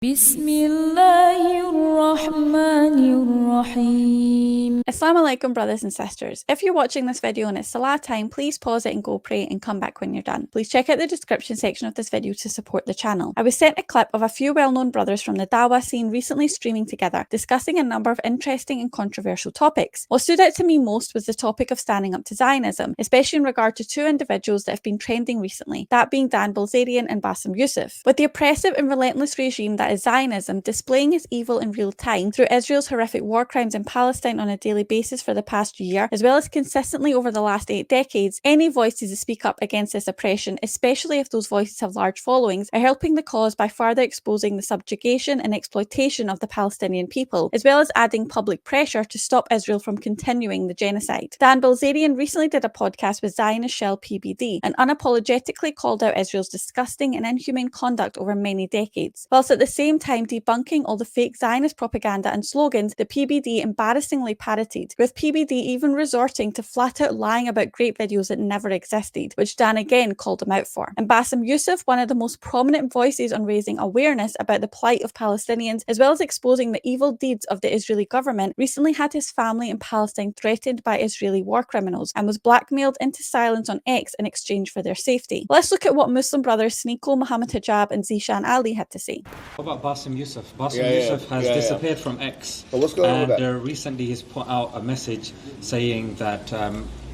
Bismillahirrahmanirrahim. Assalamu alaikum, brothers and sisters. If you're watching this video and it's Salah time, please pause it and go pray and come back when you're done. Please check out the description section of this video to support the channel. I was sent a clip of a few well-known brothers from the Dawah scene recently streaming together, discussing a number of interesting and controversial topics. What stood out to me most was the topic of standing up to Zionism, especially in regard to two individuals that have been trending recently, that being Dan Bilzerian and Bassem Youssef. With the oppressive and relentless regime that is Zionism displaying its evil in real time through Israel's horrific war crimes in Palestine on a daily basis for the past year, as well as consistently over the last 8 decades, any voices that speak up against this oppression, especially if those voices have large followings, are helping the cause by further exposing the subjugation and exploitation of the Palestinian people, as well as adding public pressure to stop Israel from continuing the genocide. Dan Bilzerian recently did a podcast with Zionist Shawl PBD and unapologetically called out Israel's disgusting and inhumane conduct over many decades, whilst at the same time debunking all the fake Zionist propaganda and slogans that PBD embarrassingly parroted, with PBD even resorting to flat out lying about great videos that never existed, which Dan again called him out for. And Bassem Youssef, one of the most prominent voices on raising awareness about the plight of Palestinians, as well as exposing the evil deeds of the Israeli government, recently had his family in Palestine threatened by Israeli war criminals and was blackmailed into silence on X in exchange for their safety. Let's look at what Muslim brothers Sneako, Mohammed Hijab and Zeeshan Ali had to say. What about Bassem Youssef? Bassem Youssef has disappeared from X. But what's going on with that? Recently he's put out a message saying that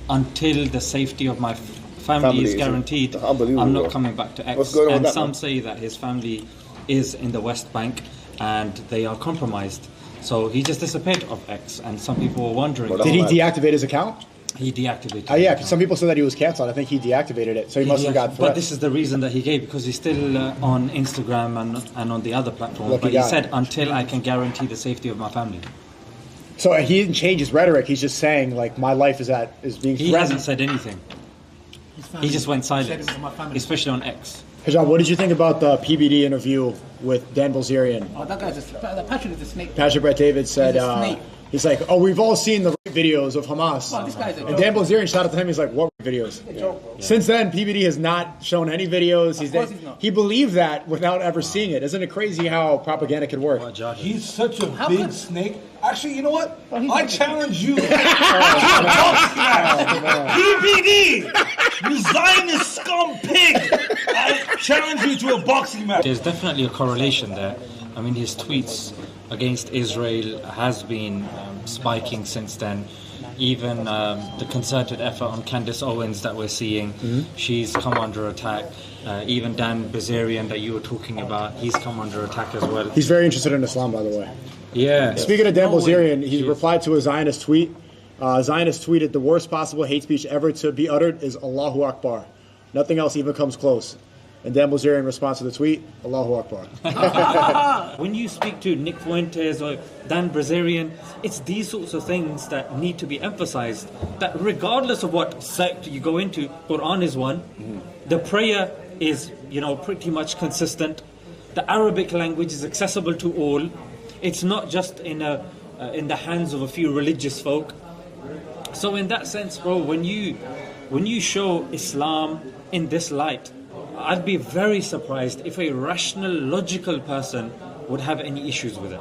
until the safety of my family is guaranteed, I'm not coming back to X. What's going on and with that, some man? say that his family is in the West Bank and they are compromised. So he just disappeared of X, and some people were wondering. Did he deactivate his account? He deactivated Yeah, it. some people said that he was cancelled. I think he deactivated it, so he must have got threats. But this is the reason that he gave, because he's still on Instagram and on the other platforms. But he said, until I can guarantee the safety of my family. So he didn't change his rhetoric. He's just saying, like, my life is being threatened. He hasn't said anything. He just went silent, especially on X. Hijab, what did you think about the PBD interview with Dan Bilzerian? Oh, that guy's Patrick is a snake. Patrick Brett David said, he's like, oh, we've all seen the videos of Hamas. Oh, this guy's a and Dan Bilzerian shouted to him, he's like, what videos? Yeah. Since then, PBD has not shown any videos. He believed that without ever seeing it. Isn't it crazy how propaganda can work? He's such a big snake. Actually, you know what? I challenge you. PBD! You Zionist scum pig! I challenge you to a boxing match. There's definitely a correlation there. I mean, his tweets against Israel has been spiking since then. Even the concerted effort on Candace Owens that we're seeing, she's come under attack. Even Dan Bilzerian that you were talking about, he's come under attack as well. He's very interested in Islam, by the way. Yeah. Speaking of Dan Bilzerian, he replied to a Zionist tweet. Zionist tweeted, the worst possible hate speech ever to be uttered is Allahu Akbar. Nothing else even comes close. And Dan Bilzerian responds to the tweet, Allahu Akbar. When you speak to Nick Fuentes or Dan Bilzerian, it's these sorts of things that need to be emphasized. That regardless of what sect you go into, Qur'an is one. The prayer is, pretty much consistent. The Arabic language is accessible to all. It's not just in the hands of a few religious folk. So in that sense, bro, when you show Islam in this light, I'd be very surprised if a rational, logical person would have any issues with it.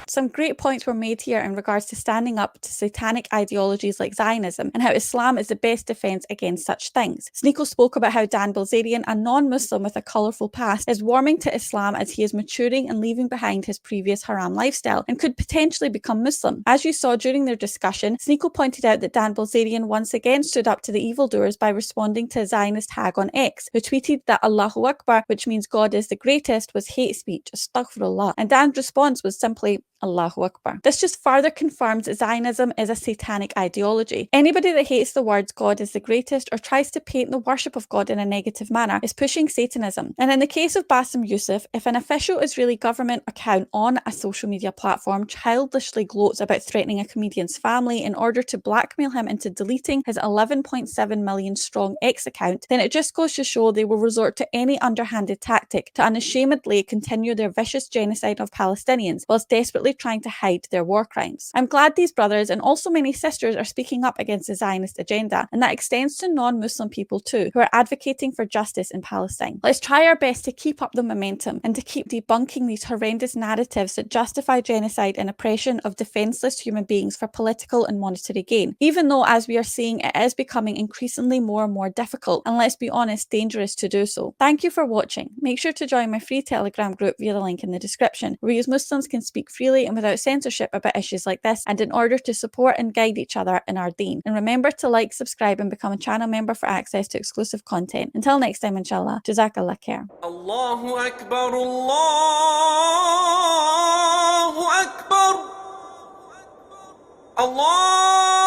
Some great points were made here in regards to standing up to satanic ideologies like Zionism and how Islam is the best defence against such things. Sneako spoke about how Dan Bilzerian, a non-Muslim with a colourful past, is warming to Islam as he is maturing and leaving behind his previous haram lifestyle and could potentially become Muslim. As you saw during their discussion, Sneako pointed out that Dan Bilzerian once again stood up to the evildoers by responding to a Zionist hag on X, who tweeted that Allahu Akbar, which means God is the greatest, was hate speech, astaghfirullah. And Dan's response was simply, Allahu Akbar. This just further confirms that Zionism is a satanic ideology. Anybody that hates the words God is the greatest or tries to paint the worship of God in a negative manner is pushing Satanism. And in the case of Bassem Youssef, if an official Israeli government account on a social media platform childishly gloats about threatening a comedian's family in order to blackmail him into deleting his 11.7 million strong X account, then it just goes to show they will resort to any underhanded tactic to unashamedly continue their vicious genocide of Palestinians, whilst desperately deliberately trying to hide their war crimes. I'm glad these brothers and also many sisters are speaking up against the Zionist agenda, and that extends to non-Muslim people too, who are advocating for justice in Palestine. Let's try our best to keep up the momentum and to keep debunking these horrendous narratives that justify genocide and oppression of defenseless human beings for political and monetary gain, even though, as we are seeing, it is becoming increasingly more and more difficult, and let's be honest, dangerous to do so. Thank you for watching. Make sure to join my free Telegram group via the link in the description, where we as Muslims can speak freely and without censorship about issues like this, and in order to support and guide each other in our deen. And remember to like, subscribe and become a channel member for access to exclusive content. Until next time, inshallah, Jazakallah khair. Allahu Akbar, Allahu Akbar, Allah.